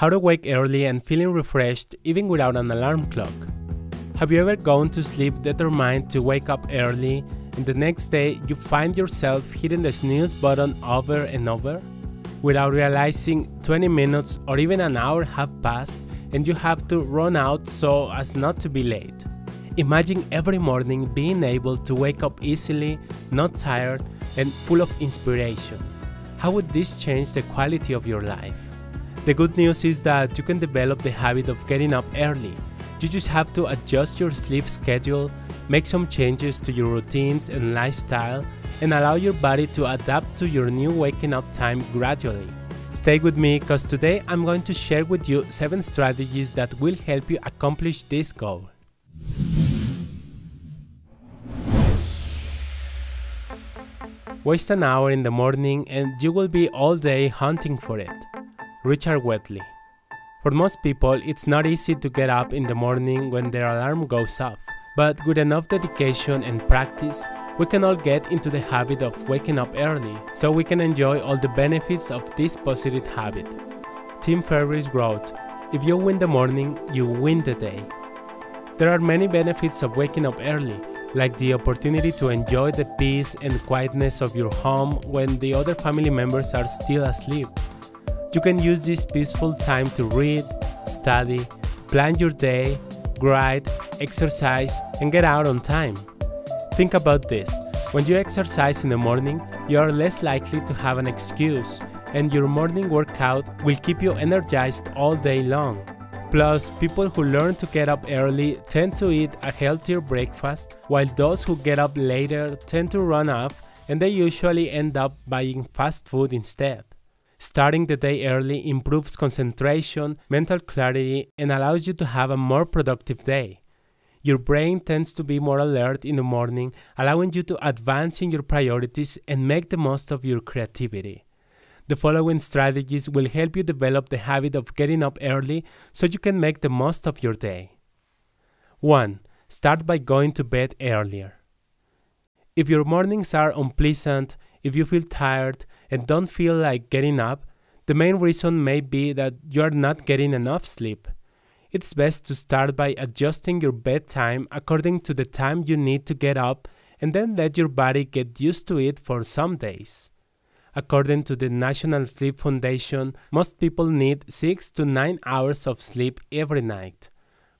How to wake early and feeling refreshed even without an alarm clock. Have you ever gone to sleep determined to wake up early and the next day you find yourself hitting the snooze button over and over? Without realizing 20 minutes or even an hour have passed and you have to run out so as not to be late. Imagine every morning being able to wake up easily, not tired, and full of inspiration. How would this change the quality of your life? The good news is that you can develop the habit of getting up early. You just have to adjust your sleep schedule, make some changes to your routines and lifestyle, and allow your body to adapt to your new waking up time gradually. Stay with me because today I'm going to share with you 7 strategies that will help you accomplish this goal. Waste an hour in the morning and you will be all day hunting for it. Richard Whitley. For most people, it's not easy to get up in the morning when their alarm goes off, but with enough dedication and practice, we can all get into the habit of waking up early so we can enjoy all the benefits of this positive habit. Tim Ferriss wrote, "If you win the morning, you win the day." There are many benefits of waking up early, like the opportunity to enjoy the peace and quietness of your home when the other family members are still asleep. You can use this peaceful time to read, study, plan your day, grind, exercise, and get out on time. Think about this. When you exercise in the morning, you are less likely to have an excuse, and your morning workout will keep you energized all day long. Plus, people who learn to get up early tend to eat a healthier breakfast, while those who get up later tend to run off and they usually end up buying fast food instead. Starting the day early improves concentration, mental clarity, and allows you to have a more productive day. Your brain tends to be more alert in the morning, allowing you to advance in your priorities and make the most of your creativity. The following strategies will help you develop the habit of getting up early so you can make the most of your day. 1. Start by going to bed earlier. If your mornings are unpleasant, if you feel tired and don't feel like getting up, the main reason may be that you are not getting enough sleep. It's best to start by adjusting your bedtime according to the time you need to get up and then let your body get used to it for some days. According to the National Sleep Foundation, most people need 6 to 9 hours of sleep every night.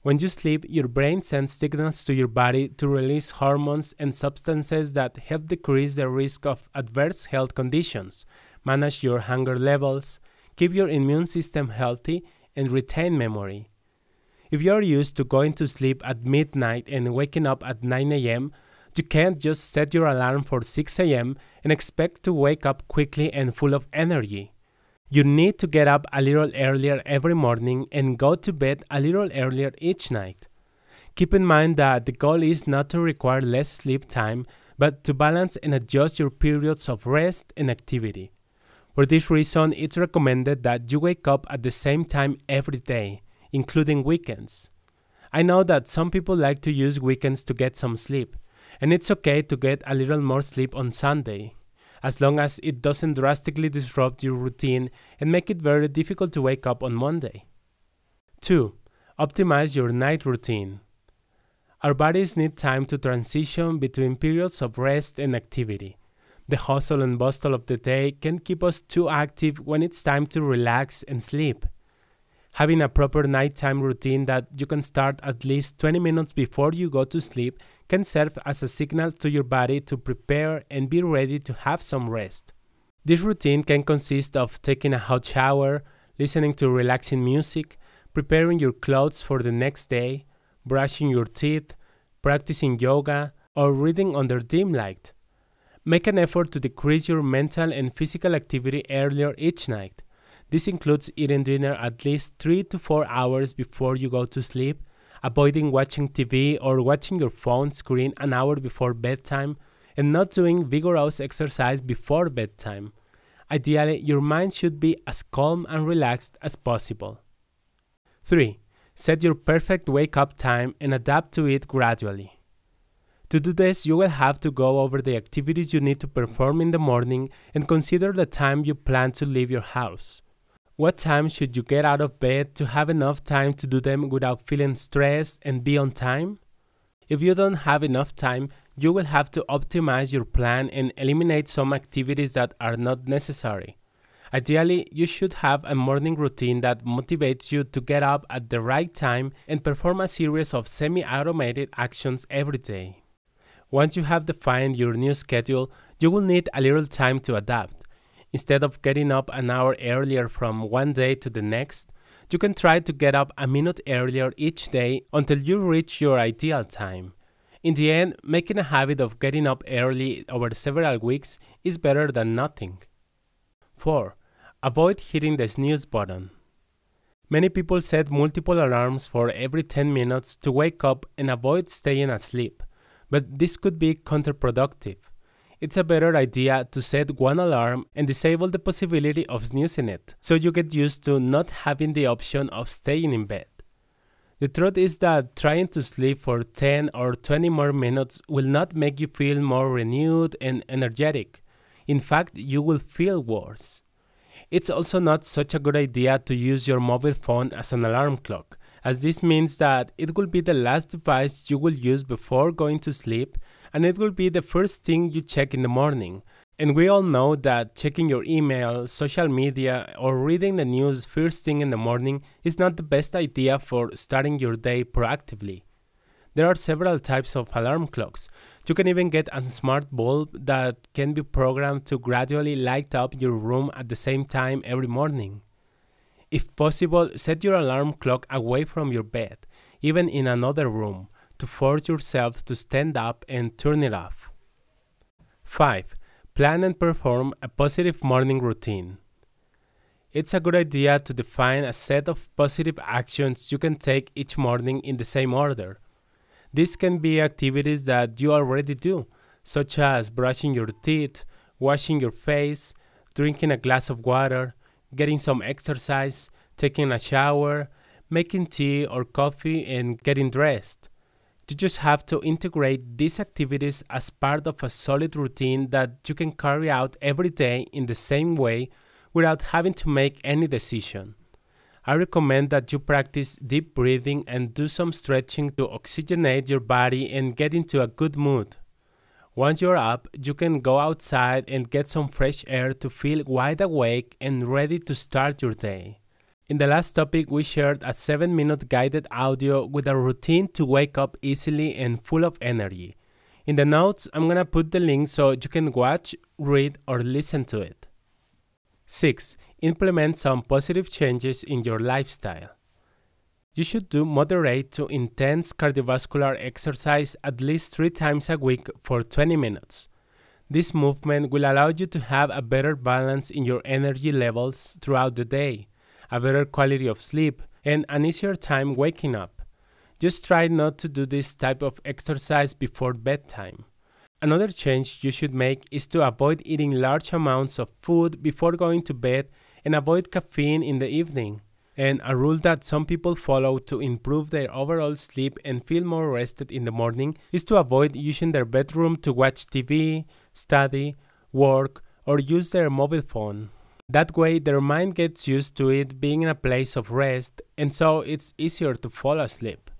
When you sleep, your brain sends signals to your body to release hormones and substances that help decrease the risk of adverse health conditions, manage your hunger levels, keep your immune system healthy, and retain memory. If you are used to going to sleep at midnight and waking up at 9 a.m., you can't just set your alarm for 6 a.m. and expect to wake up quickly and full of energy. You need to get up a little earlier every morning and go to bed a little earlier each night. Keep in mind that the goal is not to require less sleep time, but to balance and adjust your periods of rest and activity. For this reason, it's recommended that you wake up at the same time every day, including weekends. I know that some people like to use weekends to get some sleep, and it's okay to get a little more sleep on Sunday, as long as it doesn't drastically disrupt your routine and make it very difficult to wake up on Monday. 2. Optimize your night routine. Our bodies need time to transition between periods of rest and activity. The hustle and bustle of the day can keep us too active when it's time to relax and sleep. Having a proper nighttime routine that you can start at least 20 minutes before you go to sleep can serve as a signal to your body to prepare and be ready to have some rest. This routine can consist of taking a hot shower, listening to relaxing music, preparing your clothes for the next day, brushing your teeth, practicing yoga, or reading under dim light. Make an effort to decrease your mental and physical activity earlier each night. This includes eating dinner at least 3 to 4 hours before you go to sleep, avoiding watching TV or watching your phone screen an hour before bedtime, and not doing vigorous exercise before bedtime. Ideally, your mind should be as calm and relaxed as possible. 3. Set your perfect wake-up time and adapt to it gradually. To do this, you will have to go over the activities you need to perform in the morning and consider the time you plan to leave your house. What time should you get out of bed to have enough time to do them without feeling stressed and be on time? If you don't have enough time, you will have to optimize your plan and eliminate some activities that are not necessary. Ideally, you should have a morning routine that motivates you to get up at the right time and perform a series of semi-automated actions every day. Once you have defined your new schedule, you will need a little time to adapt. Instead of getting up an hour earlier from one day to the next, you can try to get up a minute earlier each day until you reach your ideal time. In the end, making a habit of getting up early over several weeks is better than nothing. 4. Avoid hitting the snooze button. Many people set multiple alarms for every 10 minutes to wake up and avoid staying asleep, but this could be counterproductive. It's a better idea to set one alarm and disable the possibility of snoozing it, so you get used to not having the option of staying in bed. The truth is that trying to sleep for 10 or 20 more minutes will not make you feel more renewed and energetic. In fact, you will feel worse. It's also not such a good idea to use your mobile phone as an alarm clock, as this means that it will be the last device you will use before going to sleep, and it will be the first thing you check in the morning. And we all know that checking your email, social media, or reading the news first thing in the morning is not the best idea for starting your day proactively. There are several types of alarm clocks. You can even get a smart bulb that can be programmed to gradually light up your room at the same time every morning. If possible, set your alarm clock away from your bed, even in another room, to force yourself to stand up and turn it off. 5. Plan and perform a positive morning routine. It's a good idea to define a set of positive actions you can take each morning in the same order. These can be activities that you already do, such as brushing your teeth, washing your face, drinking a glass of water, getting some exercise, taking a shower, making tea or coffee, and getting dressed. You just have to integrate these activities as part of a solid routine that you can carry out every day in the same way without having to make any decision. I recommend that you practice deep breathing and do some stretching to oxygenate your body and get into a good mood. Once you're up, you can go outside and get some fresh air to feel wide awake and ready to start your day. In the last topic, we shared a 7-minute guided audio with a routine to wake up easily and full of energy. In the notes, I'm gonna put the link so you can watch, read, or listen to it. 6. Implement some positive changes in your lifestyle. You should do moderate to intense cardiovascular exercise at least 3 times a week for 20 minutes. This movement will allow you to have a better balance in your energy levels throughout the day, a better quality of sleep, and an easier time waking up. Just try not to do this type of exercise before bedtime. Another change you should make is to avoid eating large amounts of food before going to bed and avoid caffeine in the evening. And a rule that some people follow to improve their overall sleep and feel more rested in the morning is to avoid using their bedroom to watch TV, study, work, or use their mobile phone. That way, their mind gets used to it being in a place of rest, and so it's easier to fall asleep.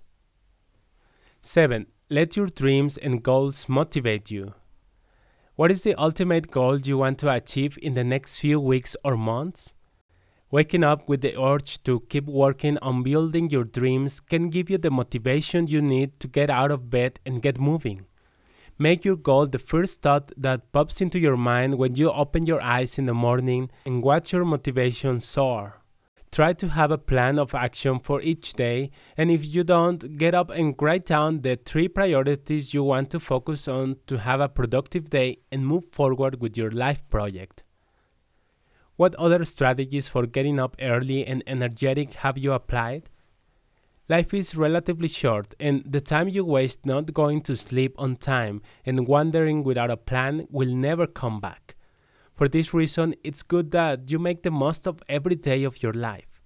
7. Let your dreams and goals motivate you. What is the ultimate goal you want to achieve in the next few weeks or months? Waking up with the urge to keep working on building your dreams can give you the motivation you need to get out of bed and get moving. Make your goal the first thought that pops into your mind when you open your eyes in the morning and watch your motivation soar. Try to have a plan of action for each day, and if you don't, get up and write down the 3 priorities you want to focus on to have a productive day and move forward with your life project. What other strategies for getting up early and energetic have you applied? Life is relatively short, and the time you waste not going to sleep on time and wandering without a plan will never come back. For this reason, it's good that you make the most of every day of your life.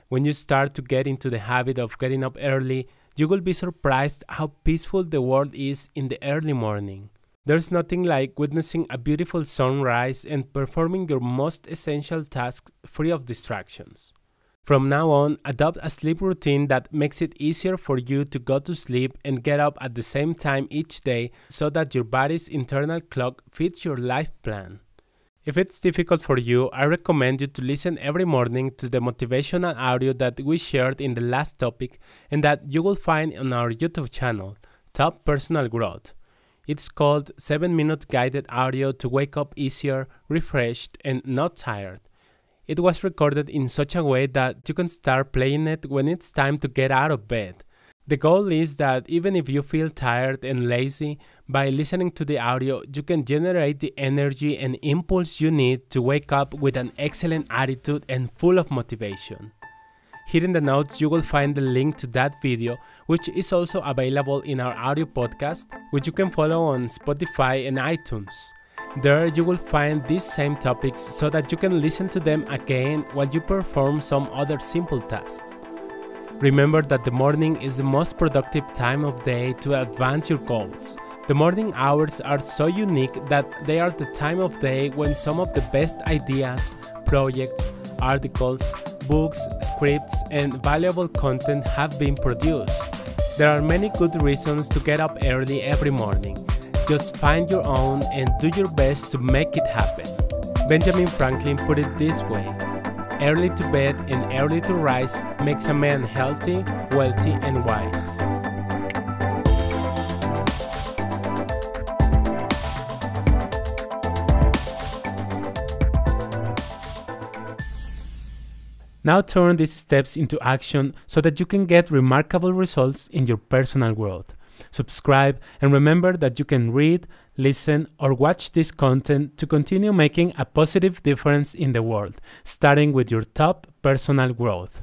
When you start to get into the habit of getting up early, you will be surprised how peaceful the world is in the early morning. There's nothing like witnessing a beautiful sunrise and performing your most essential tasks free of distractions. From now on, adopt a sleep routine that makes it easier for you to go to sleep and get up at the same time each day so that your body's internal clock fits your life plan. If it's difficult for you, I recommend you to listen every morning to the motivational audio that we shared in the last topic and that you will find on our YouTube channel, Top Personal Growth. It's called 7-minute guided audio to wake up easier, refreshed, and not tired. It was recorded in such a way that you can start playing it when it's time to get out of bed. The goal is that even if you feel tired and lazy, by listening to the audio, you can generate the energy and impulse you need to wake up with an excellent attitude and full of motivation. Here in the notes, you will find the link to that video, which is also available in our audio podcast, which you can follow on Spotify and iTunes. There you will find these same topics so that you can listen to them again while you perform some other simple tasks. Remember that the morning is the most productive time of day to advance your goals. The morning hours are so unique that they are the time of day when some of the best ideas, projects, articles, books, scripts, and valuable content have been produced. There are many good reasons to get up early every morning. Just find your own and do your best to make it happen. Benjamin Franklin put it this way: early to bed and early to rise makes a man healthy, wealthy, and wise. Now turn these steps into action so that you can get remarkable results in your personal growth. Subscribe and remember that you can read, listen, or watch this content to continue making a positive difference in the world, starting with your top personal growth.